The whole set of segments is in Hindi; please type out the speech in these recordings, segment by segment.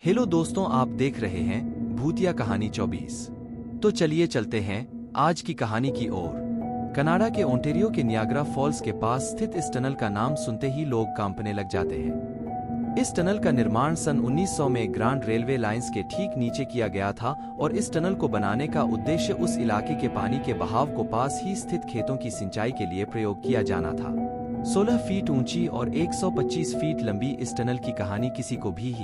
हेलो दोस्तों, आप देख रहे हैं भूतिया कहानी 24। तो चलिए चलते हैं आज की कहानी की ओर। कनाडा के ओंटारियो के नियाग्रा फॉल्स के पास स्थित इस टनल का नाम सुनते ही लोग कांपने लग जाते हैं। इस टनल का निर्माण सन 1900 में ग्रांड रेलवे लाइंस के ठीक नीचे किया गया था और इस टनल को बनाने का उद्देश्य उस इलाके के पानी के बहाव को पास ही स्थित खेतों की सिंचाई के लिए प्रयोग किया जाना था। 16 फीट ऊंची और 125 फीट लंबी इस टनल की कहानी किसी को भी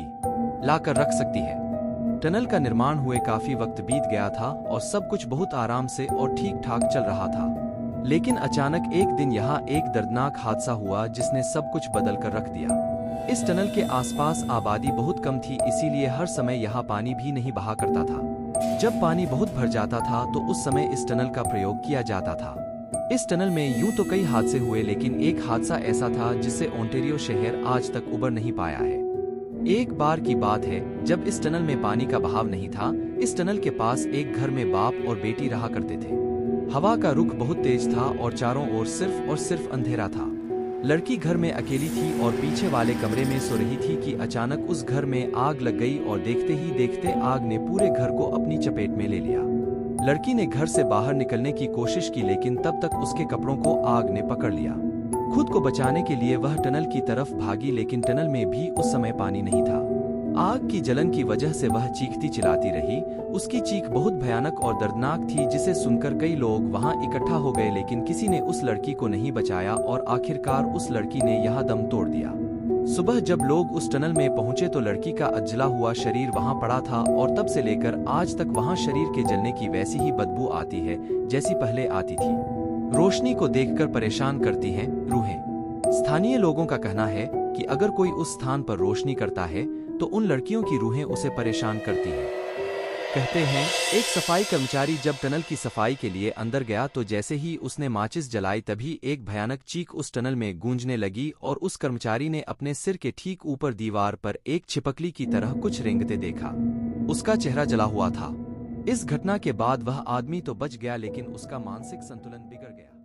लाकर रख सकती है। टनल का निर्माण हुए काफी वक्त बीत गया था और सब कुछ बहुत आराम से और ठीक ठाक चल रहा था, लेकिन अचानक एक दिन यहाँ एक दर्दनाक हादसा हुआ जिसने सब कुछ बदल कर रख दिया। इस टनल के आसपास आबादी बहुत कम थी, इसीलिए हर समय यहाँ पानी भी नहीं बहा करता था। जब पानी बहुत भर जाता था तो उस समय इस टनल का प्रयोग किया जाता था। इस टनल में यूं तो कई हादसे हुए, लेकिन एक हादसा ऐसा था जिससे ओंटारियो शहर आज तक उबर नहीं पाया है। एक बार की बात है जब इस टनल में पानी का बहाव नहीं था। इस टनल के पास एक घर में बाप और बेटी रहा करते थे। हवा का रुख बहुत तेज था और चारों ओर सिर्फ अंधेरा था। लड़की घर में अकेली थी और पीछे वाले कमरे में सो रही थी कि अचानक उस घर में आग लग गई और देखते ही देखते आग ने पूरे घर को अपनी चपेट में ले लिया। लड़की ने घर से बाहर निकलने की कोशिश की, लेकिन तब तक उसके कपड़ों को आग ने पकड़ लिया। खुद को बचाने के लिए वह टनल की तरफ भागी, लेकिन टनल में भी उस समय पानी नहीं था। आग की जलन की वजह से वह चीखती चिल्लाती रही। उसकी चीख बहुत भयानक और दर्दनाक थी, जिसे सुनकर कई लोग वहां इकट्ठा हो गए, लेकिन किसी ने उस लड़की को नहीं बचाया और आखिरकार उस लड़की ने यहाँ दम तोड़ दिया। सुबह जब लोग उस टनल में पहुंचे तो लड़की का अजला हुआ शरीर वहां पड़ा था और तब से लेकर आज तक वहां शरीर के जलने की वैसी ही बदबू आती है जैसी पहले आती थी। रोशनी को देखकर परेशान करती हैं रूहें। स्थानीय लोगों का कहना है कि अगर कोई उस स्थान पर रोशनी करता है तो उन लड़कियों की रूहें उसे परेशान करती हैं। कहते हैं एक सफाई कर्मचारी जब टनल की सफाई के लिए अंदर गया तो जैसे ही उसने माचिस जलाई तभी एक भयानक चीख उस टनल में गूंजने लगी और उस कर्मचारी ने अपने सिर के ठीक ऊपर दीवार पर एक छिपकली की तरह कुछ रेंगते देखा। उसका चेहरा जला हुआ था। इस घटना के बाद वह आदमी तो बच गया, लेकिन उसका मानसिक संतुलन बिगड़ गया।